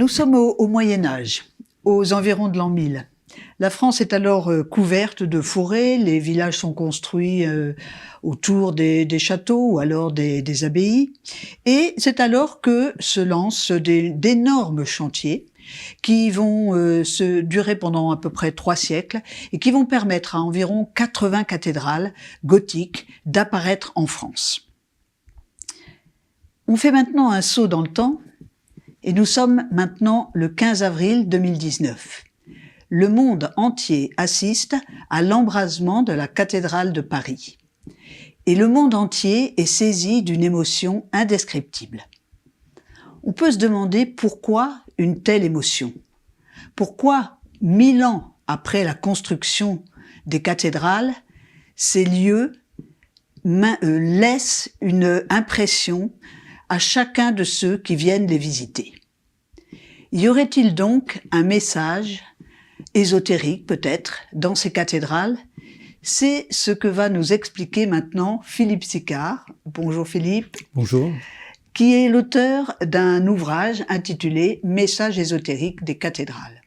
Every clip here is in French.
Nous sommes au Moyen Âge, aux environs de l'an 1000. La France est alors couverte de forêts, les villages sont construits autour des châteaux ou alors des abbayes. Et c'est alors que se lancent d'énormes chantiers qui vont se durer pendant à peu près 3 siècles et qui vont permettre à environ 80 cathédrales gothiques d'apparaître en France. On fait maintenant un saut dans le temps et nous sommes maintenant le 15 avril 2019. Le monde entier assiste à l'embrasement de la cathédrale de Paris. Et le monde entier est saisi d'une émotion indescriptible. On peut se demander pourquoi une telle émotion. Pourquoi, 1000 ans après la construction des cathédrales, ces lieux laissent une impression à chacun de ceux qui viennent les visiter. Y aurait-il donc un message ésotérique peut-être dans ces cathédrales? C'est ce que va nous expliquer maintenant Philippe Sicard. Bonjour Philippe. Bonjour. Qui est l'auteur d'un ouvrage intitulé « Messages ésotériques des cathédrales ».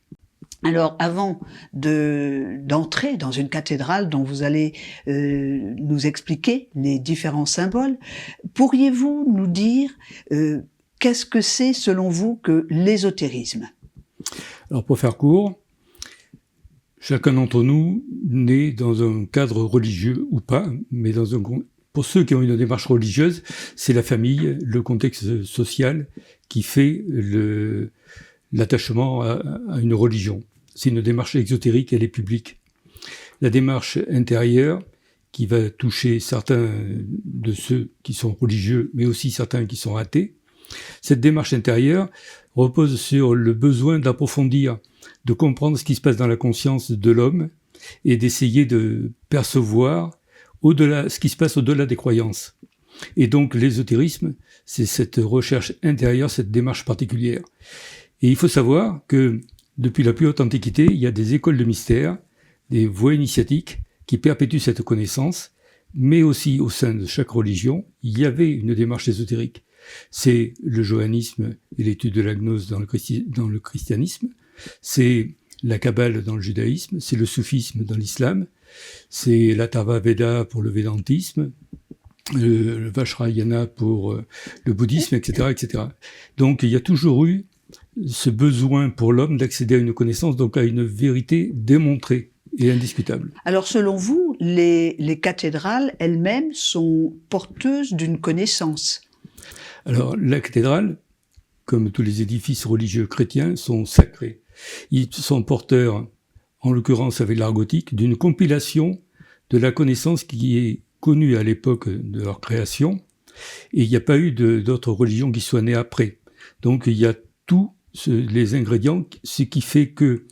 Alors, avant d'entrer dans une cathédrale dont vous allez nous expliquer les différents symboles, pourriez-vous nous dire qu'est-ce que c'est, selon vous, que l'ésotérisme? Alors, pour faire court, chacun d'entre nous naît dans un cadre religieux ou pas, mais pour ceux qui ont une démarche religieuse, c'est la famille, le contexte social qui fait l'attachement à une religion. C'est une démarche exotérique, elle est publique. La démarche intérieure, qui va toucher certains de ceux qui sont religieux, mais aussi certains qui sont athées, cette démarche intérieure repose sur le besoin d'approfondir, de comprendre ce qui se passe dans la conscience de l'homme et d'essayer de percevoir ce qui se passe au-delà des croyances. Et donc l'ésotérisme, c'est cette recherche intérieure, cette démarche particulière. Et il faut savoir que depuis la plus haute antiquité, il y a des écoles de mystère, des voies initiatiques qui perpétuent cette connaissance, mais aussi au sein de chaque religion, il y avait une démarche ésotérique. C'est le johannisme et l'étude de la gnose dans le christianisme, c'est la kabbale dans le judaïsme, c'est le soufisme dans l'islam, c'est l'Atharva Veda pour le védantisme, le Vajrayana pour le bouddhisme, etc., etc. Donc il y a toujours eu ce besoin pour l'homme d'accéder à une connaissance, donc à une vérité démontrée et indiscutable. Alors selon vous, les cathédrales elles-mêmes sont porteuses d'une connaissance? Alors la cathédrale, comme tous les édifices religieux chrétiens, sont sacrés. Ils sont porteurs, en l'occurrence avec l'art gothique, d'une compilation de la connaissance qui est connue à l'époque de leur création, et il n'y a pas eu d'autres religions qui soient nées après. Donc il y a tous les ingrédients, ce qui fait que,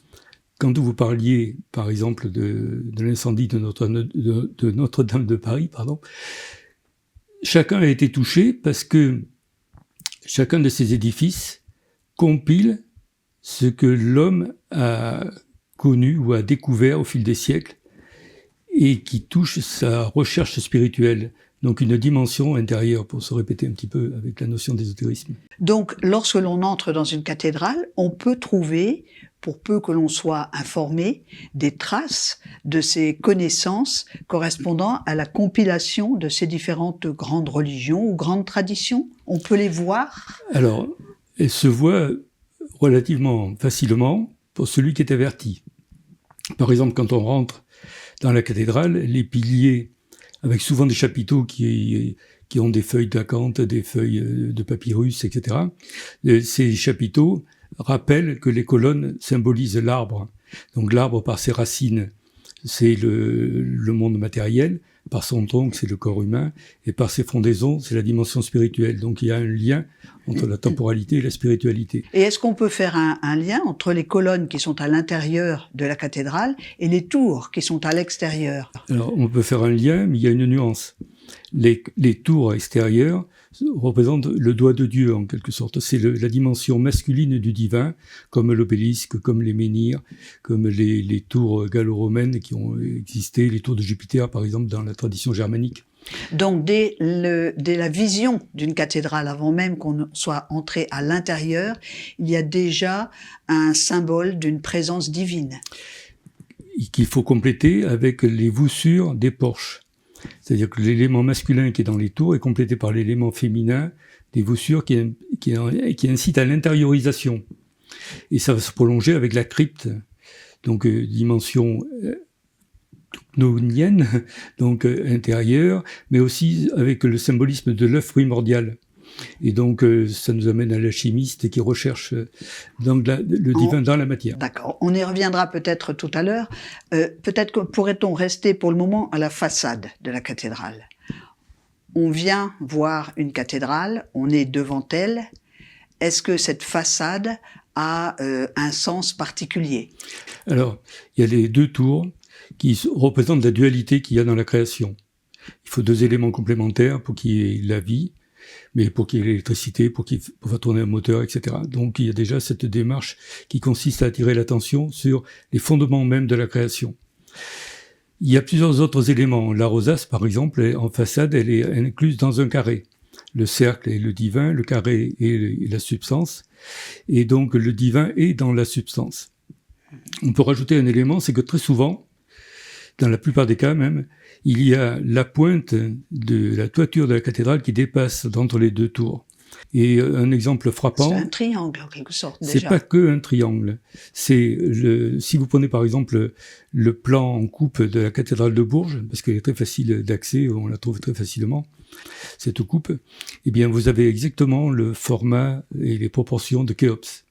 quand vous parliez, par exemple, de l'incendie de Notre-Dame de Paris, chacun a été touché parce que chacun de ces édifices compile ce que l'homme a connu ou a découvert au fil des siècles et qui touche sa recherche spirituelle. Donc une dimension intérieure, pour se répéter un petit peu avec la notion d'ésotérisme. Donc lorsque l'on entre dans une cathédrale, on peut trouver, pour peu que l'on soit informé, des traces de ces connaissances correspondant à la compilation de ces différentes grandes religions ou grandes traditions. On peut les voir? Alors, elles se voient relativement facilement pour celui qui est averti. Par exemple, quand on rentre dans la cathédrale, les piliers, avec souvent des chapiteaux qui ont des feuilles d'acanthe, des feuilles de papyrus, etc. Ces chapiteaux rappellent que les colonnes symbolisent l'arbre. Donc l'arbre, par ses racines, c'est le monde matériel, par son tronc, c'est le corps humain, et par ses frondaisons, c'est la dimension spirituelle. Donc il y a un lien entre la temporalité et la spiritualité. Et est-ce qu'on peut faire un lien entre les colonnes qui sont à l'intérieur de la cathédrale et les tours qui sont à l'extérieur? Alors on peut faire un lien, mais il y a une nuance. Les tours extérieures représentent le doigt de Dieu, en quelque sorte. C'est la dimension masculine du divin, comme l'obélisque, comme les menhirs, comme les tours gallo-romaines qui ont existé, les tours de Jupiter, par exemple, dans la tradition germanique. Donc, dès la vision d'une cathédrale, avant même qu'on soit entré à l'intérieur, il y a déjà un symbole d'une présence divine. Qu'il faut compléter avec les voussures des porches. C'est-à-dire que l'élément masculin qui est dans les tours est complété par l'élément féminin des voussures qui incite à l'intériorisation. Et ça va se prolonger avec la crypte, donc dimension gnonienne, donc intérieure, mais aussi avec le symbolisme de l'œuf primordial. Et donc, ça nous amène à l'alchimiste qui recherche le divin dans la matière. D'accord. On y reviendra peut-être tout à l'heure. Peut-être que pourrait-on rester pour le moment à la façade de la cathédrale. On vient voir une cathédrale, on est devant elle. Est-ce que cette façade a un sens particulier? Alors, il y a les deux tours qui représentent la dualité qu'il y a dans la création. Il faut deux éléments complémentaires pour qu'il y ait la vie, mais pour qu'il y ait l'électricité, pour faire tourner un moteur, etc. Donc il y a déjà cette démarche qui consiste à attirer l'attention sur les fondements même de la création. Il y a plusieurs autres éléments. La rosace, par exemple, en façade, elle est incluse dans un carré. Le cercle est le divin, le carré est la substance, et donc le divin est dans la substance. On peut rajouter un élément, c'est que très souvent, dans la plupart des cas même, il y a la pointe de la toiture de la cathédrale qui dépasse d'entre les deux tours. Et un exemple frappant... C'est un triangle, en quelque sorte, déjà. C'est pas que un triangle. Si vous prenez par exemple le plan en coupe de la cathédrale de Bourges, parce qu'elle est très facile d'accès, on la trouve très facilement, cette coupe, eh bien vous avez exactement le format et les proportions de Khéops.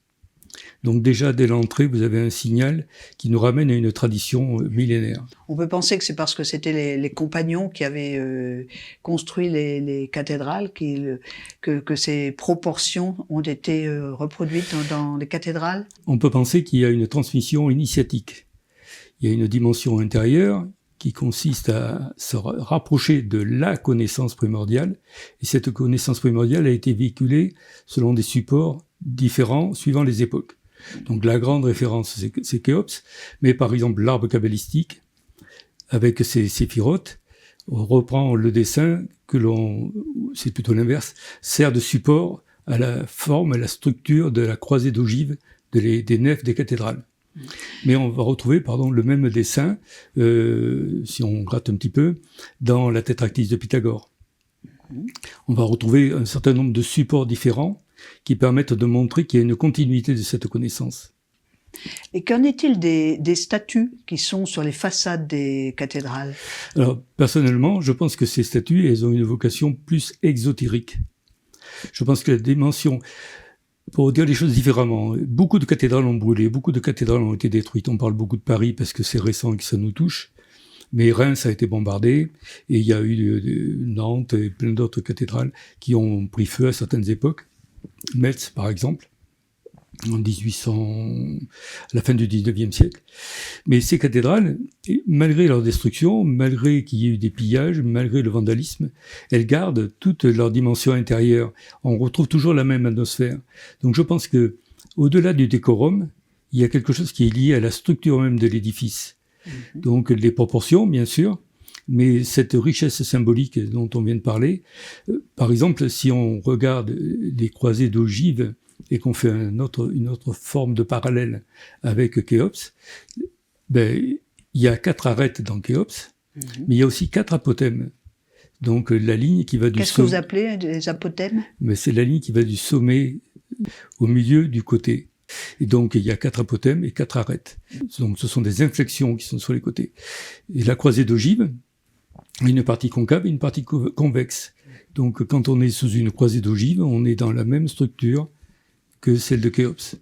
Donc déjà, dès l'entrée, vous avez un signal qui nous ramène à une tradition millénaire. On peut penser que c'est parce que c'était les compagnons qui avaient construit les cathédrales que ces proportions ont été reproduites dans les cathédrales. On peut penser qu'il y a une transmission initiatique. Il y a une dimension intérieure qui consiste à se rapprocher de la connaissance primordiale. Et cette connaissance primordiale a été véhiculée selon des supports différents suivant les époques. Donc la grande référence, c'est Khéops, mais par exemple l'arbre kabbalistique, avec ses séphirotes, on reprend le dessin c'est plutôt l'inverse, sert de support à la forme, à la structure de la croisée d'ogives des nefs des cathédrales. Mais on va retrouver, le même dessin, si on gratte un petit peu, dans la tétractise de Pythagore. On va retrouver un certain nombre de supports différents qui permettent de montrer qu'il y a une continuité de cette connaissance. Et qu'en est-il des statues qui sont sur les façades des cathédrales? Alors, personnellement, je pense que ces statues, elles ont une vocation plus exotérique. Je pense que la dimension... Pour dire les choses différemment, beaucoup de cathédrales ont brûlé, beaucoup de cathédrales ont été détruites. On parle beaucoup de Paris parce que c'est récent et que ça nous touche. Mais Reims a été bombardé et il y a eu Nantes et plein d'autres cathédrales qui ont pris feu à certaines époques. Metz, par exemple, en 1800, à la fin du 19e siècle. Mais ces cathédrales, malgré leur destruction, malgré qu'il y ait eu des pillages, malgré le vandalisme, elles gardent toute leur dimension intérieure. On retrouve toujours la même atmosphère. Donc je pense que, au-delà du décorum, il y a quelque chose qui est lié à la structure même de l'édifice. Donc les proportions, bien sûr, mais cette richesse symbolique dont on vient de parler, par exemple, si on regarde les croisées d'ogives et qu'on fait une autre forme de parallèle avec Khéops, il y a 4 arêtes dans Khéops, mais il y a aussi 4 apothèmes. Donc la ligne qui va du sommet... Qu'est-ce que vous appelez des apothèmes? Mais c'est la ligne qui va du sommet au milieu du côté. Et donc, il y a 4 apothèmes et 4 arêtes. Donc, ce sont des inflexions qui sont sur les côtés. Et la croisée d'ogive, une partie concave et une partie convexe. Donc, quand on est sous une croisée d'ogive, on est dans la même structure que celle de Khéops.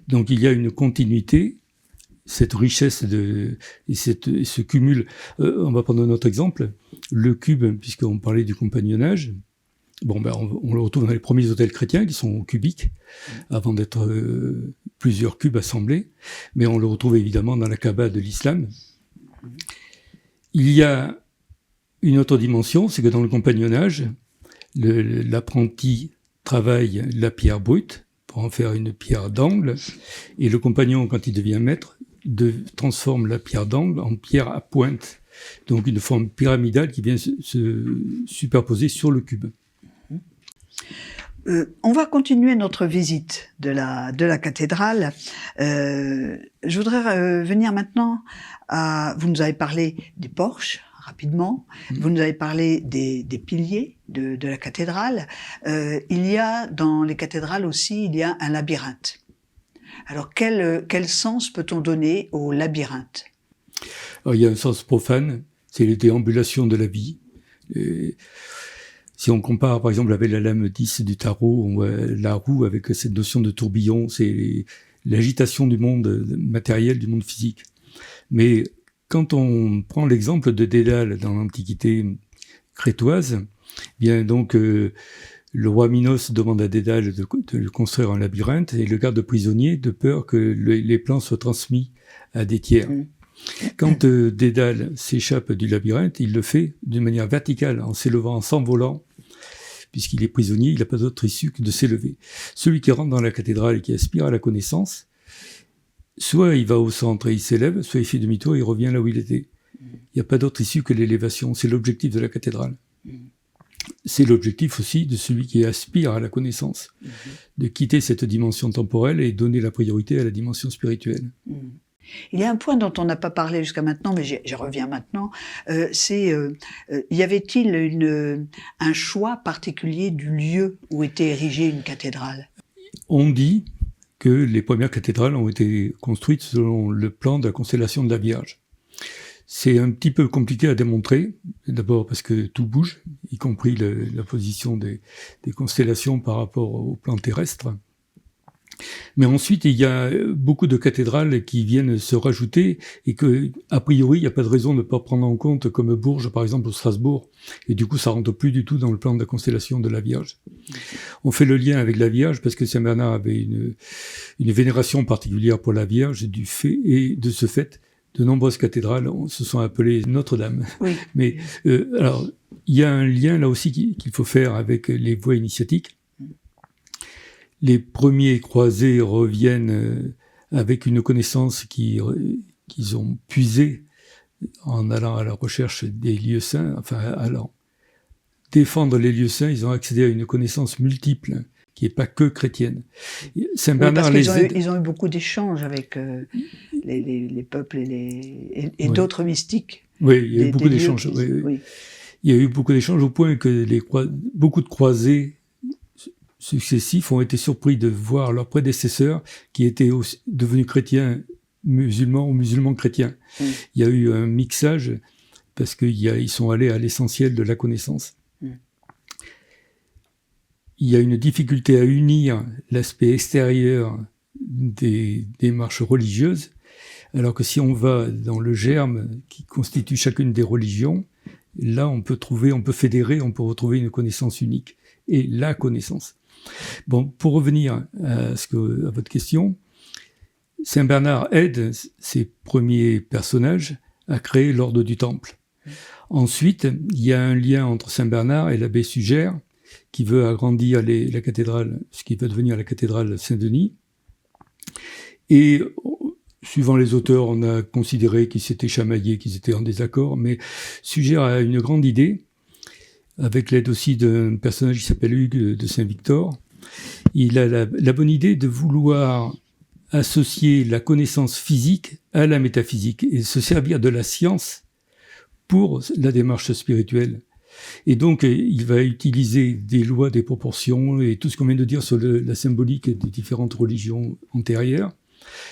Donc, il y a une continuité, cette richesse et ce cumul. On va prendre un autre exemple. Le cube, puisqu'on parlait du compagnonnage, on le retrouve dans les premiers hôtels chrétiens qui sont cubiques, avant d'être plusieurs cubes assemblés, mais on le retrouve évidemment dans la Kaaba de l'islam. Il y a une autre dimension, c'est que dans le compagnonnage, l'apprenti travaille la pierre brute pour en faire une pierre d'angle, et le compagnon, quand il devient maître, transforme la pierre d'angle en pierre à pointe. Donc une forme pyramidale qui vient se superposer sur le cube. On va continuer notre visite de la cathédrale. Je voudrais venir maintenant à... Vous nous avez parlé des porches, rapidement. Vous nous avez parlé des piliers de la cathédrale. Il y a, dans les cathédrales aussi, il y a un labyrinthe. Alors, quel sens peut-on donner au labyrinthe? Alors, il y a un sens profane, c'est les déambulations de la vie. Si on compare, par exemple, avec la lame 10 du tarot, on voit la roue avec cette notion de tourbillon, c'est l'agitation du monde matériel, du monde physique. Mais quand on prend l'exemple de Dédale dans l'Antiquité crétoise, bien donc le roi Minos demande à Dédale de lui construire un labyrinthe et le garde prisonnier de peur que les plans soient transmis à des tiers. Quand Dédale s'échappe du labyrinthe, il le fait d'une manière verticale, en s'élevant, en s'envolant, puisqu'il est prisonnier, il n'a pas d'autre issue que de s'élever. Celui qui rentre dans la cathédrale et qui aspire à la connaissance, soit il va au centre et il s'élève, soit il fait demi-tour et il revient là où il était. Il n'y a pas d'autre issue que l'élévation. C'est l'objectif de la cathédrale. C'est l'objectif aussi de celui qui aspire à la connaissance, de quitter cette dimension temporelle et donner la priorité à la dimension spirituelle. Il y a un point dont on n'a pas parlé jusqu'à maintenant, mais j'y reviens maintenant, y avait-il un choix particulier du lieu où était érigée une cathédrale? On dit que les premières cathédrales ont été construites selon le plan de la constellation de la Vierge. C'est un petit peu compliqué à démontrer, d'abord parce que tout bouge, y compris la position des constellations par rapport au plan terrestre. Mais ensuite, il y a beaucoup de cathédrales qui viennent se rajouter et que, a priori, il n'y a pas de raison de ne pas prendre en compte, comme Bourges, par exemple, ou Strasbourg. Et du coup, ça rentre plus du tout dans le plan de la constellation de la Vierge. On fait le lien avec la Vierge parce que Saint Bernard avait une vénération particulière pour la Vierge et de ce fait, de nombreuses cathédrales se sont appelées Notre-Dame. Oui. Mais alors, il y a un lien là aussi qu'il faut faire avec les voies initiatiques. Les premiers croisés reviennent avec une connaissance qu'ils ont puisée en allant à la recherche des lieux saints, enfin allant défendre les lieux saints, ils ont accédé à une connaissance multiple qui n'est pas que chrétienne. Saint Bernard ils ont eu beaucoup d'échanges avec les peuples et d'autres mystiques. Oui, il y a eu beaucoup d'échanges. Oui. Il y a eu beaucoup d'échanges au point que beaucoup de croisés successifs ont été surpris de voir leurs prédécesseurs qui étaient devenus chrétiens musulmans ou musulmans chrétiens. Il y a eu un mixage parce qu'ils sont allés à l'essentiel de la connaissance. Il y a une difficulté à unir l'aspect extérieur des démarches religieuses, alors que si on va dans le germe qui constitue chacune des religions, là on peut fédérer, on peut retrouver une connaissance unique et la connaissance. Bon, pour revenir à votre question, Saint Bernard aide ses premiers personnages à créer l'ordre du Temple. Ensuite, il y a un lien entre Saint Bernard et l'abbé Sugère, qui veut agrandir la cathédrale, ce qui va devenir la cathédrale Saint-Denis. Et suivant les auteurs, on a considéré qu'ils s'étaient chamaillés, qu'ils étaient en désaccord, mais Sugère a une grande idée, avec l'aide aussi d'un personnage qui s'appelle Hugues de Saint-Victor. Il a la bonne idée de vouloir associer la connaissance physique à la métaphysique et se servir de la science pour la démarche spirituelle. Et donc, il va utiliser des lois, des proportions et tout ce qu'on vient de dire sur la symbolique des différentes religions antérieures,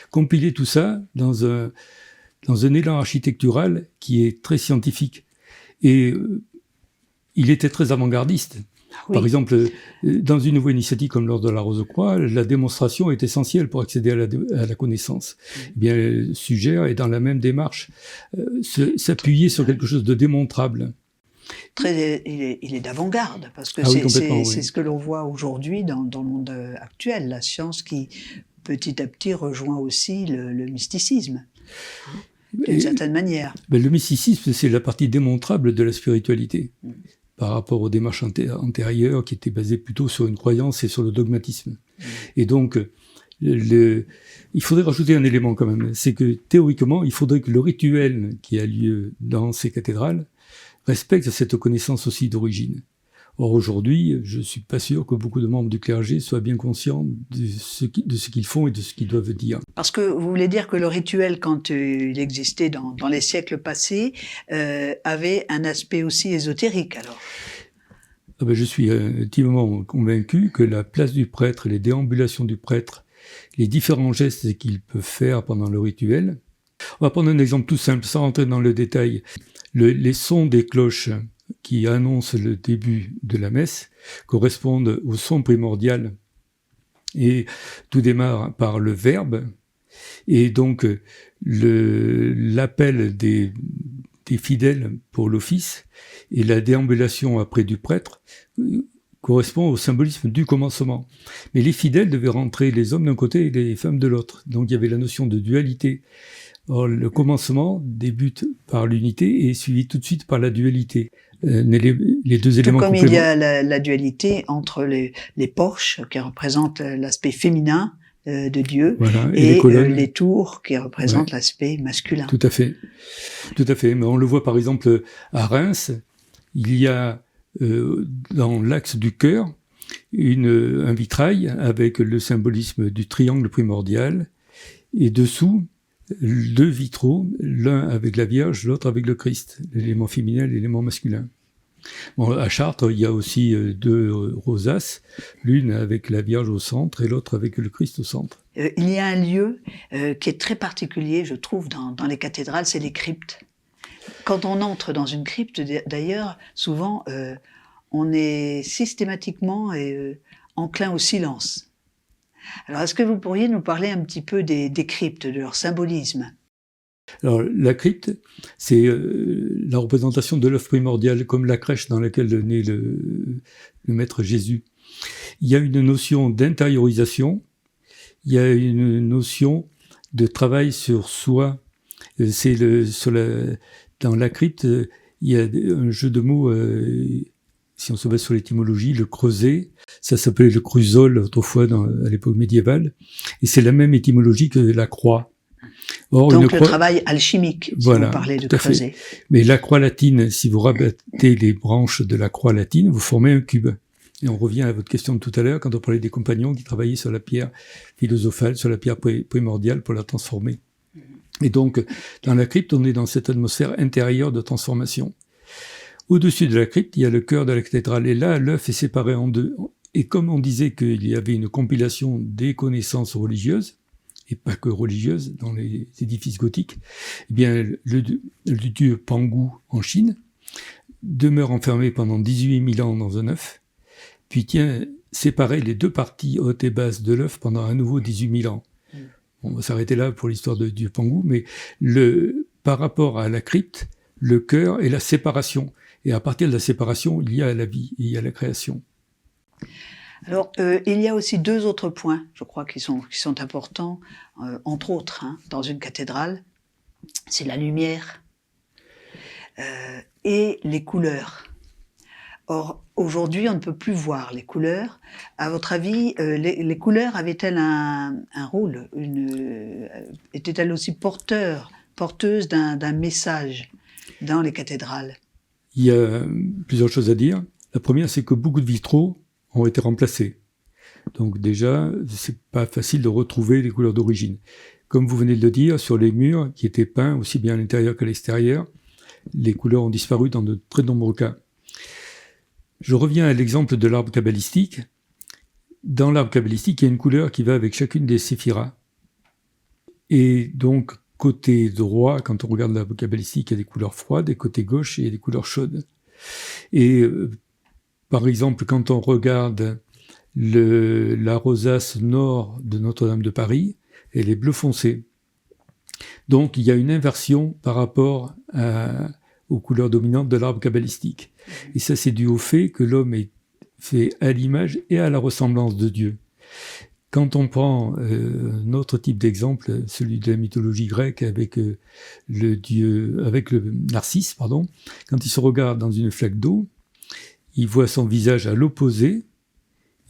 compiler tout ça dans un élan architectural qui est très scientifique. Et il était très avant-gardiste. Oui. Par exemple, dans une voie initiatique comme lors de la Rose-Croix, la démonstration est essentielle pour accéder à la connaissance. Eh bien, Sugère est dans la même démarche, s'appuyer sur quelque chose de démontrable. Il est d'avant-garde, parce que c'est ce que l'on voit aujourd'hui dans le monde actuel, la science qui, petit à petit, rejoint aussi le mysticisme, d'une certaine manière. Ben, le mysticisme, c'est la partie démontrable de la spiritualité, par rapport aux démarches antérieures qui étaient basées plutôt sur une croyance et sur le dogmatisme. Et donc, Il faudrait rajouter un élément quand même, c'est que théoriquement, il faudrait que le rituel qui a lieu dans ces cathédrales respecte cette connaissance aussi d'origine. Or aujourd'hui, je suis pas sûr que beaucoup de membres du clergé soient bien conscients de ce qu'ils font et de ce qu'ils doivent dire. Parce que vous voulez dire que le rituel, quand il existait dans les siècles passés, avait un aspect aussi ésotérique alors? Ah ben, je suis intimement convaincu que la place du prêtre, les déambulations du prêtre, les différents gestes qu'il peut faire pendant le rituel. On va prendre un exemple tout simple, sans rentrer dans le détail. Les sons des cloches qui annoncent le début de la messe correspondent au son primordial. Et tout démarre par le verbe. Et donc, l'appel des fidèles pour l'office et la déambulation après du prêtre correspond au symbolisme du commencement. Mais les fidèles devaient rentrer les hommes d'un côté et les femmes de l'autre. Donc il y avait la notion de dualité. Or, le commencement débute par l'unité et est suivi tout de suite par la dualité. Les deux éléments comme complémentaires. Il y a la dualité entre les porches qui représentent l'aspect féminin de Dieu, voilà, et les tours qui représentent l'aspect masculin. Tout à fait. Tout à fait. Mais on le voit par exemple à Reims, il y a dans l'axe du chœur un vitrail avec le symbolisme du triangle primordial et dessous 2 vitraux, l'un avec la Vierge, l'autre avec le Christ, l'élément féminin et l'élément masculin. Bon, à Chartres, il y a aussi 2 rosaces, l'une avec la Vierge au centre et l'autre avec le Christ au centre. Il y a un lieu qui est très particulier, je trouve, dans les cathédrales, c'est les cryptes. Quand on entre dans une crypte, d'ailleurs, souvent, on est systématiquement enclin au silence. Alors, est-ce que vous pourriez nous parler un petit peu des cryptes, de leur symbolisme ? Alors, la crypte, c'est la représentation de l'œuvre primordiale, comme la crèche dans laquelle naît le Maître Jésus. Il y a une notion d'intériorisation, il y a une notion de travail sur soi. Dans la crypte, il y a un jeu de mots, si on se base sur l'étymologie, le creuset, ça s'appelait le crusol autrefois à l'époque médiévale, et c'est la même étymologie que la croix. Or, donc le travail alchimique, si vous parlez de creuset. Mais la croix latine, si vous rabattez les branches de la croix latine, vous formez un cube. Et on revient à votre question de tout à l'heure, quand on parlait des compagnons qui travaillaient sur la pierre philosophale, sur la pierre primordiale pour la transformer. Et donc, dans la crypte, on est dans cette atmosphère intérieure de transformation. Au-dessus de la crypte, il y a le chœur de la cathédrale. Et là, l'œuf est séparé en 2. Et comme on disait qu'il y avait une compilation des connaissances religieuses, et pas que religieuses, dans les édifices gothiques, eh bien, le dieu Pangu en Chine demeure enfermé pendant 18 000 ans dans un œuf, puis tient séparer les 2 parties hautes et basses de l'œuf pendant à nouveau 18 000 ans. On va s'arrêter là pour l'histoire de dieu Pangu, mais par rapport à la crypte, le chœur est la séparation. Et à partir de la séparation, il y a la vie, il y a la création. Alors, il y a aussi 2 autres points, je crois, qui sont importants, entre autres, dans une cathédrale. C'est la lumière et les couleurs. Or, aujourd'hui, on ne peut plus voir les couleurs. À votre avis, les couleurs avaient-elles un rôle, étaient-elles aussi porteuses d'un message dans les cathédrales? Il y a plusieurs choses à dire. La première, c'est que beaucoup de vitraux ont été remplacés. Donc déjà, c'est pas facile de retrouver les couleurs d'origine. Comme vous venez de le dire, sur les murs qui étaient peints aussi bien à l'intérieur qu'à l'extérieur, les couleurs ont disparu dans de très nombreux cas. Je reviens à l'exemple de l'arbre kabbalistique. Dans l'arbre kabbalistique, il y a une couleur qui va avec chacune des séphiras. Et donc, côté droit, quand on regarde l'arbre kabbalistique, il y a des couleurs froides, et côté gauche, il y a des couleurs chaudes. Et par exemple, quand on regarde la rosace nord de Notre-Dame de Paris, elle est bleu foncé. Donc, il y a une inversion par rapport aux couleurs dominantes de l'arbre kabbalistique. Et ça, c'est dû au fait que l'homme est fait à l'image et à la ressemblance de Dieu. Quand on prend un autre type d'exemple, celui de la mythologie grecque avec le Narcisse, quand il se regarde dans une flaque d'eau, il voit son visage à l'opposé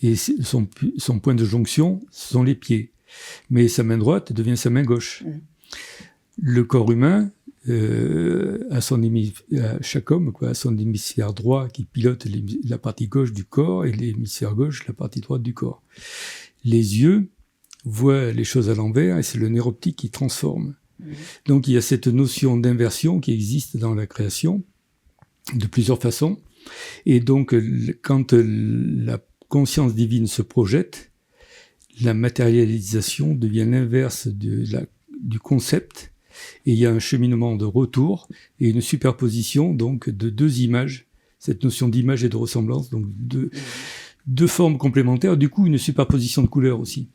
et son point de jonction, ce sont les pieds. mais sa main droite devient sa main gauche. Le corps humain, chaque homme a son hémisphère droit qui pilote la partie gauche du corps et l'hémisphère gauche la partie droite du corps. Les yeux voient les choses à l'envers et c'est le nerf optique qui transforme. Donc il y a cette notion d'inversion qui existe dans la création de plusieurs façons. Et donc quand la conscience divine se projette, la matérialisation devient l'inverse du concept. Et il y a un cheminement de retour et une superposition donc de deux images, cette notion d'image et de ressemblance, donc deux formes complémentaires, du coup une superposition de couleurs aussi.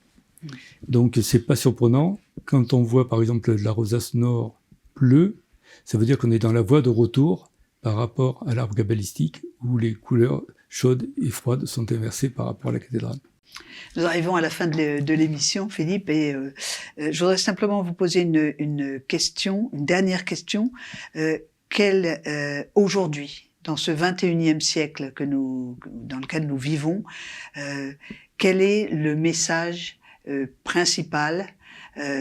Donc c'est pas surprenant, quand on voit par exemple la rosace nord bleue, ça veut dire qu'on est dans la voie de retour par rapport à l'arbre kabbalistique où les couleurs chaudes et froides sont inversées par rapport à la cathédrale. Nous arrivons à la fin de l'émission, Philippe, et je voudrais simplement vous poser une question, une dernière question. Aujourd'hui, dans ce 21e siècle dans lequel nous vivons, quel est le message principal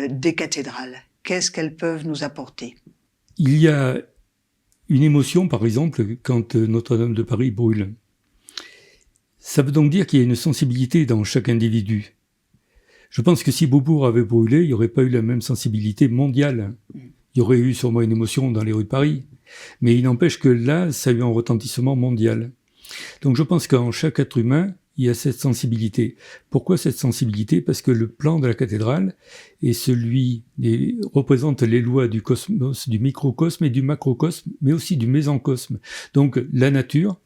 des cathédrales? Qu'est-ce qu'elles peuvent nous apporter? Il y a une émotion, par exemple, quand Notre-Dame de Paris brûle. Ça veut donc dire qu'il y a une sensibilité dans chaque individu. Je pense que si Beaubourg avait brûlé, il n'y aurait pas eu la même sensibilité mondiale. Il y aurait eu sûrement une émotion dans les rues de Paris. Mais il n'empêche que là, ça a eu un retentissement mondial. Donc je pense qu'en chaque être humain, il y a cette sensibilité. Pourquoi cette sensibilité? Parce que le plan de la cathédrale représente les lois du cosmos, du microcosme et du macrocosme, mais aussi du mésocosme. Donc la nature,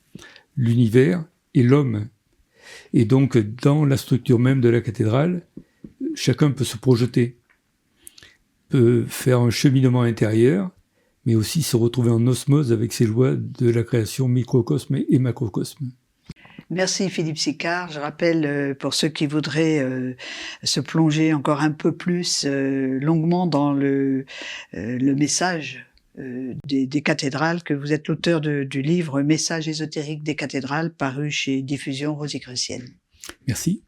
l'univers et l'homme. Et donc, dans la structure même de la cathédrale, chacun peut se projeter, peut faire un cheminement intérieur, mais aussi se retrouver en osmose avec ces lois de la création microcosme et macrocosme. Merci Philippe Sicard. Je rappelle pour ceux qui voudraient se plonger encore un peu plus longuement dans le message des cathédrales, que vous êtes l'auteur du livre Message ésotérique des cathédrales, paru chez Diffusion Rosicrucienne. Merci.